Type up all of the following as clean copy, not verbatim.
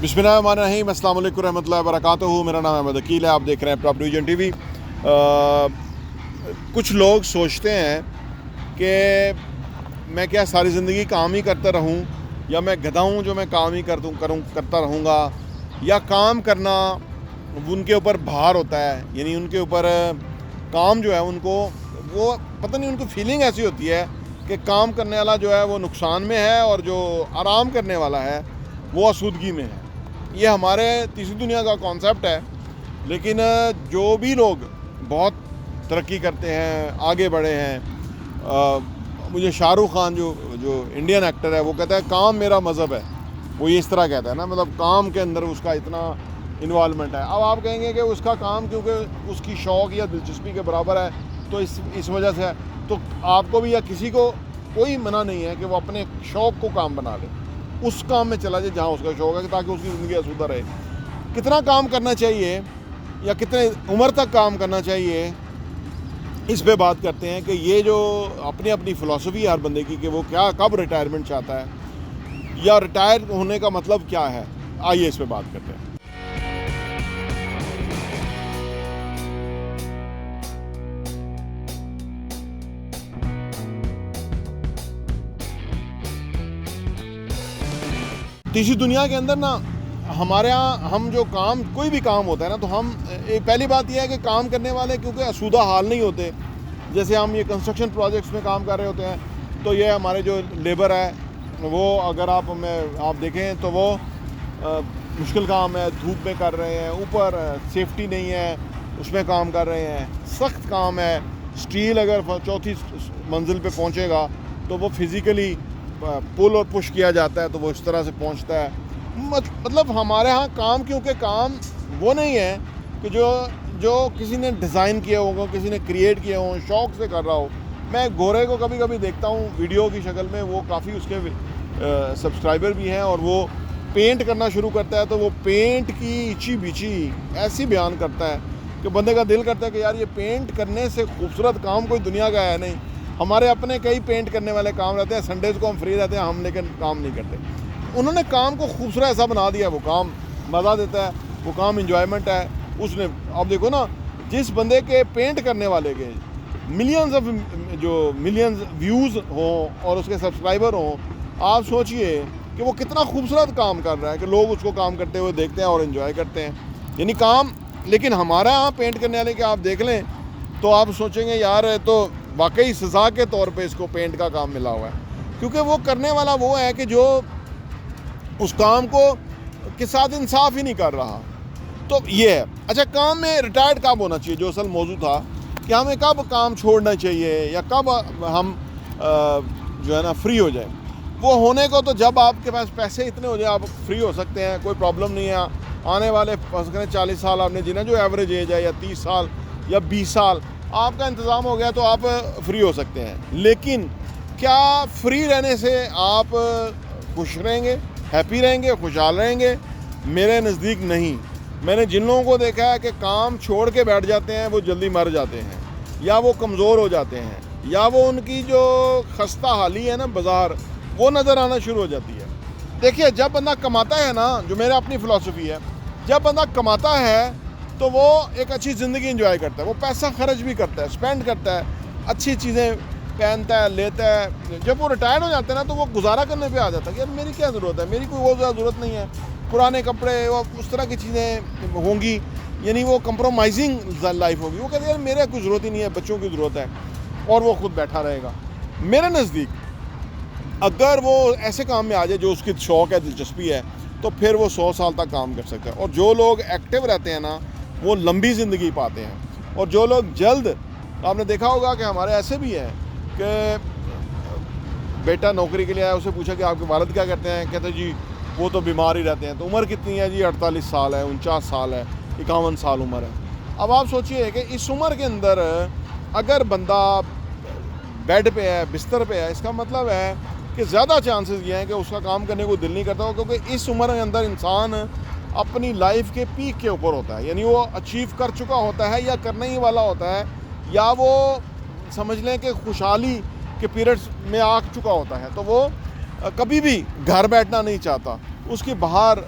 बिस्मिल्लाहिर्रहमानिर्रहीम, अस्सलाम वालेकुम रहमतुल्लाहि व बरकातुहू। मेरा नाम अहमद अकील है, आप देख रहे हैं प्रॉपर्टी विजन टीवी। कुछ लोग सोचते हैं कि मैं क्या सारी ज़िंदगी काम ही करता रहूं, या मैं गधा हूं जो मैं काम ही करता रहूँगा, या काम करना उनके ऊपर भार होता है। यानी उनके ऊपर काम जो है उनको वो पता नहीं, उनको फीलिंग ऐसी होती है कि काम करने वाला जो है वो नुकसान में है और जो आराम करने वाला है वो आसूदगी में है। ये हमारे तीसरी दुनिया का कॉन्सेप्ट है। लेकिन जो भी लोग बहुत तरक्की करते हैं, आगे बढ़े हैं, मुझे शाहरुख खान जो इंडियन एक्टर है वो कहता है काम मेरा मज़हब है। वो ये इस तरह कहता है ना, मतलब काम के अंदर उसका इतना इन्वॉल्वमेंट है। अब आप कहेंगे कि उसका काम क्योंकि उसकी शौक़ या दिलचस्पी के बराबर है तो इस वजह से है, तो आपको भी या किसी को कोई मना नहीं है कि वो अपने शौक़ को काम बना ले, उस काम में चला जाए जहाँ उसका शौक़ है, ताकि उसकी ज़िंदगी आसूदा रहे। कितना काम करना चाहिए या कितने उम्र तक काम करना चाहिए, इस पे बात करते हैं कि ये जो अपनी अपनी फ़िलासफ़ी है हर बंदे की कि वो क्या कब रिटायरमेंट चाहता है या रिटायर होने का मतलब क्या है। आइए इस पे बात करते हैं। तीसरी दुनिया के अंदर ना हमारे यहाँ हम जो काम कोई भी काम होता है ना, तो हम पहली बात यह है कि काम करने वाले क्योंकि आसूदा हाल नहीं होते। जैसे हम ये कंस्ट्रक्शन प्रोजेक्ट्स में काम कर रहे होते हैं तो ये हमारे जो लेबर है वो अगर आप देखें तो वो मुश्किल काम है, धूप में कर रहे हैं, ऊपर सेफ्टी नहीं है उसमें काम कर रहे हैं, सख्त काम है। स्टील अगर चौथी मंजिल पे पहुंचेगा तो वो फिज़िकली पुल और पुश किया जाता है तो वो इस तरह से पहुंचता है। मतलब हमारे यहाँ काम क्योंकि काम वो नहीं है कि जो किसी ने डिज़ाइन किया होगा, किसी ने क्रिएट किया हो, शौक़ से कर रहा हो। मैं गोरे को कभी कभी देखता हूँ वीडियो की शक्ल में, वो काफ़ी उसके सब्सक्राइबर भी हैं, और वो पेंट करना शुरू करता है तो वो पेंट की इची बिची ऐसी बयान करता है कि बंदे का दिल करता है कि यार ये पेंट करने से खूबसूरत काम कोई दुनिया का है नहीं। हमारे अपने कई पेंट करने वाले काम रहते हैं, संडेज़ को हम फ्री रहते हैं, हम लेकिन काम नहीं करते। उन्होंने काम को खूबसूरत ऐसा बना दिया, वो काम मज़ा देता है, वो काम इंजॉयमेंट है उसने। आप देखो ना, जिस बंदे के पेंट करने वाले के मिलियंस व्यूज़ हों और उसके सब्सक्राइबर हों, आप सोचिए कि वो कितना खूबसूरत काम कर रहा है कि लोग उसको काम करते हुए देखते हैं और इन्जॉय करते हैं। यानी काम, लेकिन हमारा यहाँ पेंट करने वाले के आप देख लें तो आप सोचेंगे यार तो वाकई सज़ा के तौर पे इसको पेंट का काम मिला हुआ है, क्योंकि वो करने वाला वो है कि जो उस काम को के साथ इंसाफ ही नहीं कर रहा। तो ये है। अच्छा, काम में रिटायर्ड कब होना चाहिए, जो असल मौजू था कि हमें कब काम छोड़ना चाहिए या कब हम जो है ना फ्री हो जाए। वो होने को तो जब आपके पास पैसे इतने हो जाए आप फ्री हो सकते हैं, कोई प्रॉब्लम नहीं है। आने वाले 40 साल आपने जीना, जो एवरेज एज है, या 30 साल या 20 साल आपका इंतज़ाम हो गया तो आप फ्री हो सकते हैं। लेकिन क्या फ्री रहने से आप खुश रहेंगे, हैप्पी रहेंगे, खुशहाल रहेंगे? मेरे नज़दीक नहीं। मैंने जिन लोगों को देखा है कि काम छोड़ के बैठ जाते हैं वो जल्दी मर जाते हैं, या वो कमज़ोर हो जाते हैं, या वो उनकी जो खस्ता हाली है ना बाज़ार, वो नज़र आना शुरू हो जाती है। देखिए, जब बंदा कमाता है ना, जो मेरा अपनी फ़िलासफ़ी है, जब बंदा कमाता है तो वो एक अच्छी ज़िंदगी एंजॉय करता है, वो पैसा खर्च भी करता है, स्पेंड करता है, अच्छी चीज़ें पहनता है, लेता है। जब वो रिटायर हो जाता है ना तो वो गुजारा करने पे आ जाता है कि यार मेरी क्या ज़रूरत है, मेरी कोई वो ज़्यादा ज़रूरत नहीं है, पुराने कपड़े और उस तरह की चीज़ें होंगी, यानी वो कंप्रोमाइजिंग लाइफ होगी। वो कहते हैं यार मेरे कोई ज़रूरत ही नहीं है, बच्चों की ज़रूरत है, और वो खुद बैठा रहेगा। मेरे नज़दीक अगर वो ऐसे काम में आ जाए जो उसकी शौक़ है, दिलचस्पी है, तो फिर वो 100 साल तक काम कर सकता है। और जो लोग एक्टिव रहते हैं ना वो लंबी ज़िंदगी पाते हैं। और जो लोग जल्द, आपने देखा होगा कि हमारे ऐसे भी हैं कि बेटा नौकरी के लिए आया, उसे पूछा कि आपके वालिद क्या करते हैं, कहते जी वो तो बीमार ही रहते हैं। तो उम्र कितनी है जी? 48 साल है, 49 साल है, 51 साल उम्र है। अब आप सोचिए कि इस उम्र के अंदर अगर बंदा बेड पे है, बिस्तर पे है, इसका मतलब है कि ज़्यादा चांसेस ये हैं कि उसका काम करने को दिल नहीं करता हो, क्योंकि इस उम्र के अंदर इंसान अपनी लाइफ के पीक के ऊपर होता है। यानी वो अचीव कर चुका होता है या करने ही वाला होता है, या वो समझ लें कि खुशहाली के पीरियड्स में आ चुका होता है। तो वो कभी भी घर बैठना नहीं चाहता, उसकी बाहर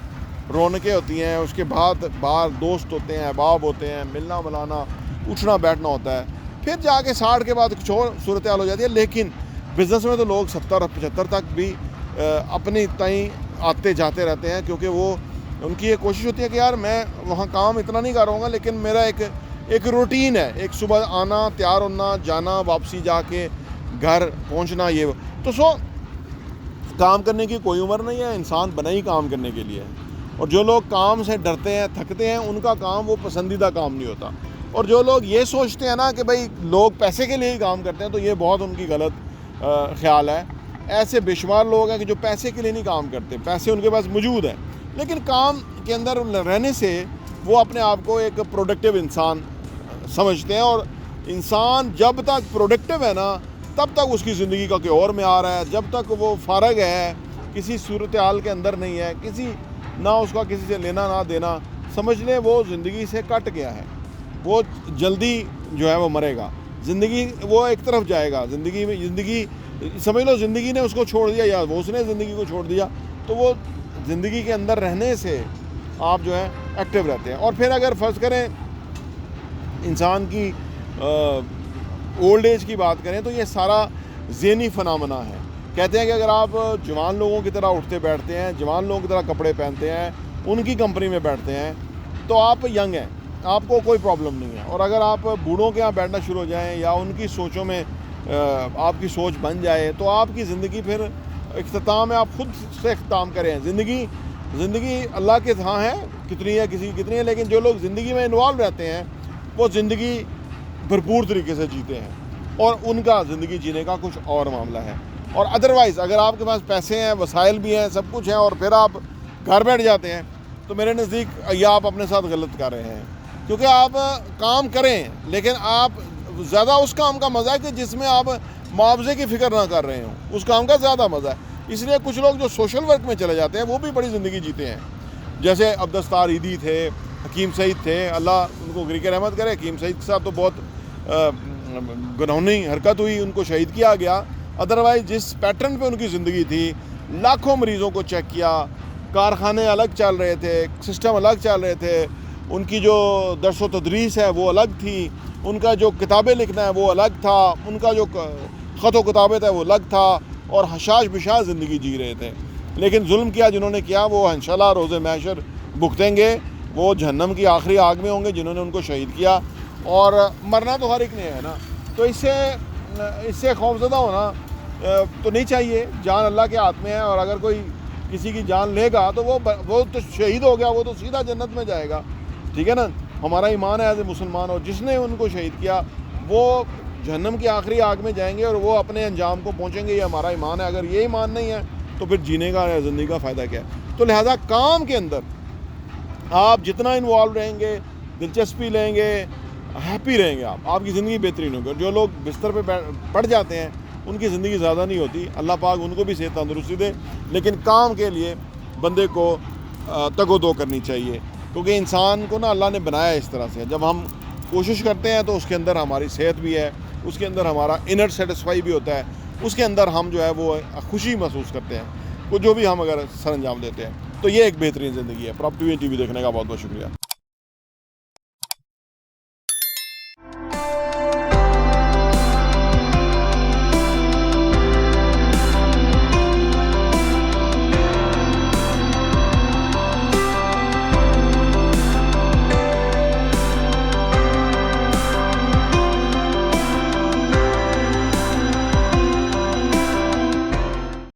रौनकें होती हैं, उसके बाद बाहर दोस्त होते हैं, अहबाब होते हैं, मिलना मिलाना, उठना बैठना होता है, फिर जाके 60 के बाद कुछ और सूरत हाल हो जाती है। लेकिन बिज़नेस में तो लोग 70-75 तक भी अपनी तय आते जाते रहते हैं, क्योंकि वो उनकी ये कोशिश होती है कि यार मैं वहाँ काम इतना नहीं करूँगा, लेकिन मेरा एक रूटीन है, एक सुबह आना, तैयार होना, जाना, वापसी जाके घर पहुँचना, ये तो काम करने की कोई उम्र नहीं है, इंसान बना ही काम करने के लिए है। और जो लोग काम से डरते हैं, थकते हैं, उनका काम वो पसंदीदा काम नहीं होता। और जो लोग ये सोचते हैं ना कि भाई लोग पैसे के लिए ही काम करते हैं, तो ये बहुत उनकी गलत ख्याल है। ऐसे बेशुमार लोग हैं कि जो पैसे के लिए नहीं काम करते, पैसे उनके पास मौजूद हैं, लेकिन काम के अंदर रहने से वो अपने आप को एक प्रोडक्टिव इंसान समझते हैं। और इंसान जब तक प्रोडक्टिव है ना, तब तक उसकी ज़िंदगी का कोई और में आ रहा है। जब तक वो फारग है, किसी सूरत हाल के अंदर नहीं है, किसी ना उसका किसी से लेना ना देना, समझ लें वो ज़िंदगी से कट गया है, वो जल्दी जो है वो मरेगा, ज़िंदगी वो एक तरफ जाएगा, ज़िंदगी समझ लो ज़िंदगी ने उसको छोड़ दिया या वो उसने ज़िंदगी को छोड़ दिया। तो वो ज़िंदगी के अंदर रहने से आप जो है एक्टिव रहते हैं। और फिर अगर फ़र्ज़ करें इंसान की ओल्ड एज की बात करें, तो ये सारा ज़हनी फ़नामेना है। कहते हैं कि अगर आप जवान लोगों की तरह उठते बैठते हैं, जवान लोगों की तरह कपड़े पहनते हैं, उनकी कंपनी में बैठते हैं, तो आप यंग हैं, आपको कोई प्रॉब्लम नहीं है। और अगर आप बूढ़ों के यहाँ बैठना शुरू हो जाएं या उनकी सोचों में आपकी सोच बन जाए, तो आपकी ज़िंदगी फिर इख्तिताम है, आप खुद से इख्तिताम करें। ज़िंदगी अल्लाह के यहाँ है, कितनी है किसी की कितनी है, लेकिन जो लोग ज़िंदगी में इन्वॉल्व रहते हैं वो ज़िंदगी भरपूर तरीके से जीते हैं, और उनका ज़िंदगी जीने का कुछ और मामला है। और अदरवाइज़ अगर आपके पास पैसे हैं, वसाइल भी हैं, सब कुछ है, और फिर आप घर बैठ जाते हैं, तो मेरे नज़दीक या आप अपने साथ गलत कर रहे हैं। क्योंकि आप काम करें, लेकिन आप ज़्यादा उस काम का मज़ा है कि जिसमें आप मुआवजे की फ़िक्र ना कर रहे हों, उस काम का ज़्यादा मज़ा है। इसलिए कुछ लोग जो सोशल वर्क में चले जाते हैं वो भी बड़ी ज़िंदगी जीते हैं। जैसे अब्दुस्तार ईदी थे, हकीम सईद थे, अल्लाह उनको ग़रीक़ रहमत करे। हकीम सईद के साथ तो बहुत गुनाहनी हरकत हुई, उनको शहीद किया गया। अदरवाइज़ जिस पैटर्न पे उनकी ज़िंदगी थी, लाखों मरीज़ों को चेक किया, कारखाने अलग चल रहे थे, सिस्टम अलग चल रहे थे, उनकी जो दर्स व तदरीस है वो अलग थी, उनका जो किताबें लिखना है वो अलग था, उनका जो ख़त व किताबत है वो अलग था, और हशाश बिशाश ज़िंदगी जी रहे थे। लेकिन जुल्म किया जिन्होंने किया, वो इंशाअल्लाह रोज़े महशर भुगतेंगे, वो जहन्नम की आखिरी आग में होंगे जिन्होंने उनको शहीद किया। और मरना तो हर एक ने है ना, तो इससे खौफज़दा होना तो नहीं चाहिए। जान अल्लाह के हाथ में है, और अगर कोई किसी की जान लेगा तो वो तो शहीद हो गया, वो तो सीधा जन्नत में जाएगा, ठीक है ना। हमारा ईमान है एज ए मुसलमान, और जिसने उनको शहीद किया वो जहन्नम की आखिरी आग में जाएंगे, और वो अपने अंजाम को पहुँचेंगे। ये हमारा ईमान है। अगर ये ईमान नहीं है तो फिर जीने का या ज़िंदगी का फ़ायदा क्या है। तो लिहाजा काम के अंदर आप जितना इन्वॉल्व रहेंगे, दिलचस्पी लेंगे, हैप्पी रहेंगे, आपकी ज़िंदगी बेहतरीन होगी। जो लोग बिस्तर पे पड़ जाते हैं उनकी ज़िंदगी ज़्यादा नहीं होती। अल्लाह पाक उनको भी सेहत तंदुरुस्ती दे, लेकिन काम के लिए बंदे को तगो-दो करनी चाहिए, क्योंकि इंसान को ना अल्लाह ने बनाया इस तरह से। जब हम कोशिश करते हैं तो उसके अंदर हमारी सेहत भी है, उसके अंदर हमारा इनर सेटिस्फाई भी होता है, उसके अंदर हम जो है वो खुशी महसूस करते हैं, वो जो भी हम अगर सर अंजाम देते हैं। तो ये एक बेहतरीन ज़िंदगी है। प्रॉपर्टी TV देखने का बहुत बहुत शुक्रिया।